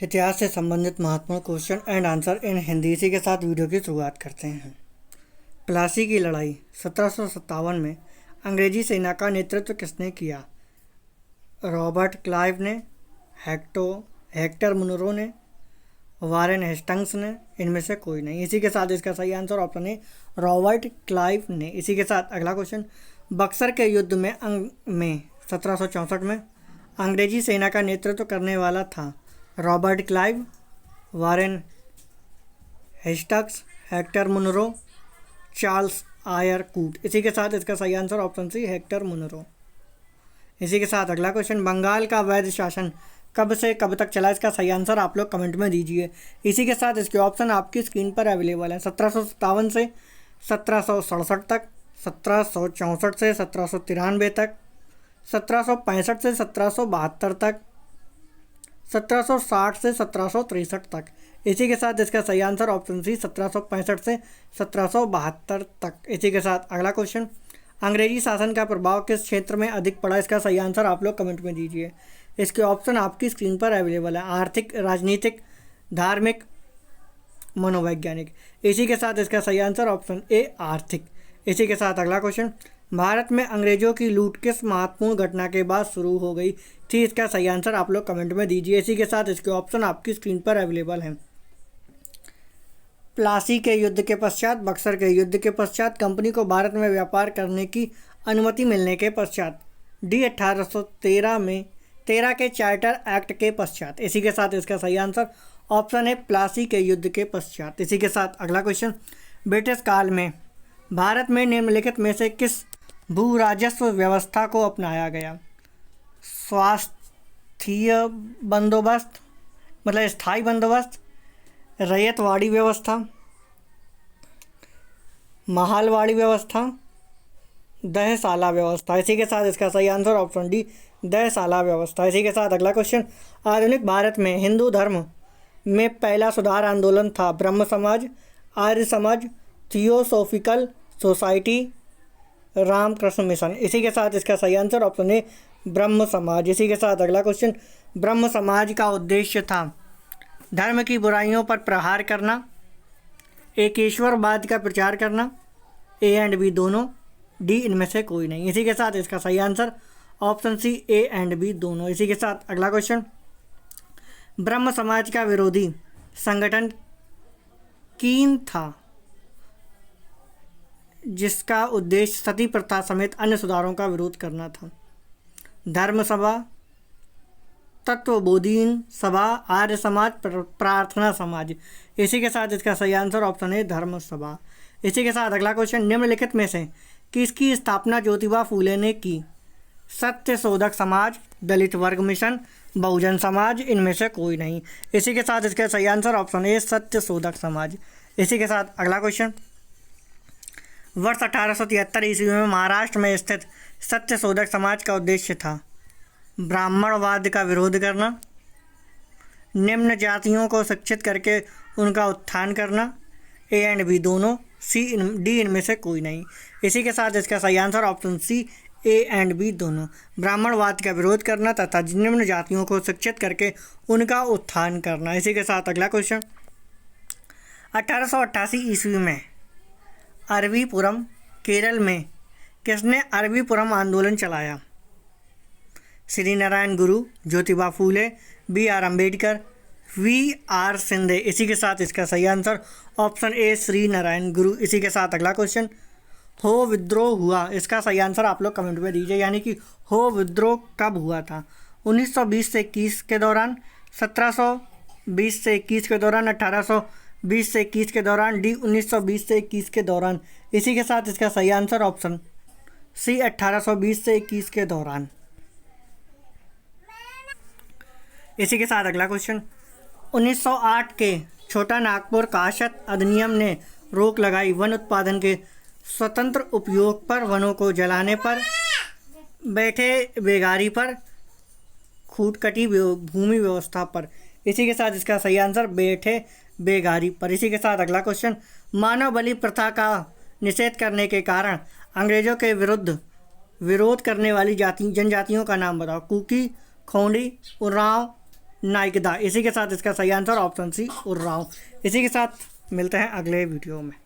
इतिहास से संबंधित महत्वपूर्ण question and answer in Hindi. इसी के साथ वीडियो की शुरुआत करते हैं। प्लासी की लड़ाई 1757 में अंग्रेजी सेना का नेतृत्व किसने किया? रॉबर्ट क्लाइव ने, हेक्टर मुनरो ने, वारेन हेस्टिंग्स ने, इनमें से कोई नहीं। इसी के साथ इसका सही आंसर ऑप्शन है रॉबर्ट क्लाइव ने। इसी के साथ अगला क्वेश्चन, बक्सर के युद्ध में 1764 में अंग्रेजी सेना का नेतृत्व करने वाला था Robert Clive, Warren Hastings, Hector Munro, Charles Eyre Coote. इसी के साथ इसका सही answer option C Hector Munro. इसी के साथ अगला क्वेश्चन, बंगाल का वैध शासन कब से कब तक चला? इसका सही आंसर आप लोग कमेंट में दीजिए। इसी के साथ इसके ऑप्शन आपकी स्क्रीन पर अवेलेबल है। 1757 से 1767 तक, 1764 से 1793 तक, 1765 से 1772 तक, 1760 से 1763 तक। इसी के साथ इसका सही आंसर ऑप्शन सी 1765 से 1772 तक। इसी के साथ अगला क्वेश्चन, अंग्रेजी शासन का प्रभाव किस क्षेत्र में अधिक पड़ा? इसका सही आंसर आप लोग कमेंट में दीजिए। इसके ऑप्शन आपकी स्क्रीन पर अवेलेबल है। आर्थिक, राजनीतिक, धार्मिक, मनोवैज्ञानिक। इसी के साथ इसका सही आंसर ऑप्शन ए आर्थिक। इसी के साथ अगला क्वेश्चन, भारत में अंग्रेजों की लूट किस महत्वपूर्ण घटना के बाद शुरू हो गई थी? इसका सही आंसर आप लोग कमेंट में दीजिए। इसी के साथ इसके ऑप्शन आपकी स्क्रीन पर अवेलेबल हैं। प्लासी के युद्ध के पश्चात, बक्सर के युद्ध के पश्चात, कंपनी को भारत में व्यापार करने की अनुमति मिलने के पश्चात, डी 1813 में 13 के चार्टर एक्ट के पश्चात। इसी के साथ इसका सही आंसर ऑप्शन है प्लासी के युद्ध के पश्चात। इसी के साथ अगला क्वेश्चन, ब्रिटिश काल में भारत में निम्नलिखित में से किस भू राजस्व व्यवस्था को अपनाया गया? स्वास्थ्य बंदोबस्त, मतलब स्थायी बंदोबस्त, रैयतवाड़ी व्यवस्था, महालवाड़ी व्यवस्था, दहशाला व्यवस्था। इसी के साथ इसका सही आंसर ऑप्शन डी दहशाला व्यवस्था। इसी के साथ अगला क्वेश्चन, आधुनिक भारत में हिंदू धर्म में पहला सुधार आंदोलन था ब्रह्म समाज, Arya Samaj, theosophical society, Ramakrishna mission. इसी के साथ इसका सही आंसर ऑप्शन है ब्रह्म समाज। इसी के साथ अगला क्वेश्चन, ब्रह्म समाज का उद्देश्य था धर्म की बुराइयों पर प्रहार करना, एकेश्वरवाद का प्रचार करना, ए एंड बी दोनों, डी इनमें से कोई नहीं। इसी के साथ इसका सही answer option C A and B दोनों। इसी के साथ अगला क्वेश्चन, ब्रह्म समाज का विरोधी संगठन कीन था जिसका उद्देश्य सती प्रथा समेत अन्य सुधारों का विरोध करना था? धर्म सभा, तत्वबोधीन सभा, आर्य समाज, प्रार्थना समाज। इसी के साथ इसका सही आंसर ऑप्शन है धर्म सभा। इसी के साथ अगला क्वेश्चन, निम्नलिखित में से किसकी स्थापना ज्योतिबा फूले ने की? सत्य शोधक समाज, दलित वर्ग मिशन, बहुजन समाज, इनमें से कोई नहीं। इसी के साथ इसका सही आंसर ऑप्शन है सत्य शोधक समाज। इसी के साथ अगला क्वेश्चन, वर्ष 1873 ईस्वी में महाराष्ट्र में स्थित सत्य शोधक समाज का उद्देश्य था ब्राह्मणवाद का विरोध करना, निम्न जातियों को शिक्षित करके उनका उत्थान करना, ए एंड बी दोनों, डी इनमें से कोई नहीं। इसी के साथ इसका सही answer option C A and B दोनों, ब्राह्मणवाद का विरोध करना तथा निम्न जातियों को शिक्षित करके उनका उत्थान करना। इसी के साथ अगला क्वेश्चन, 1888 ईस्वी में अरबीपुरम, केरल में किसने अरबीपुरम आंदोलन चलाया? Shri Narayana Guru, Jyotiba Phule, B R Ambedkar, V R Shinde. इसी के साथ इसका सही answer option A Shri Narayana Guru. इसी के साथ अगला क्वेश्चन, हो विद्रोह हुआ, इसका सही आंसर आप लोग कमेंट में दीजिए। यानी कि हो विद्रोह कब हुआ था? 1920 से 21 के दौरान, 1720 से 21 के दौरान, 1820 से 21 के दौरान, डी 1920 से 21 के दौरान। इसी के साथ इसका सही आंसर ऑप्शन सी 1820 से 21 के दौरान। इसी के साथ अगला क्वेश्चन, 1908 के छोटा नागपुर काशत अधिनियम ने रोक लगाई वन उत्पादन के स्वतंत्र उपयोग पर, वनों को जलाने पर, बैठे बेगारी पर, खूटकटी भूमि व्यवस्था पर। इसी के साथ इसका सही आंसर बैठे बेगारी पर। इसी के साथ अगला क्वेश्चन, मानव बलि प्रथा का निषेध करने के कारण अंग्रेजों के विरुद्ध विरोध करने वाली जनजातियों का नाम बताओ। कुकी, खोंडी, उरांव, नायकदा। इसी के साथ इसका सही आंसर ऑप्शन सी उर्राव। इसी के साथ मिलते हैं अगले वीडियो में।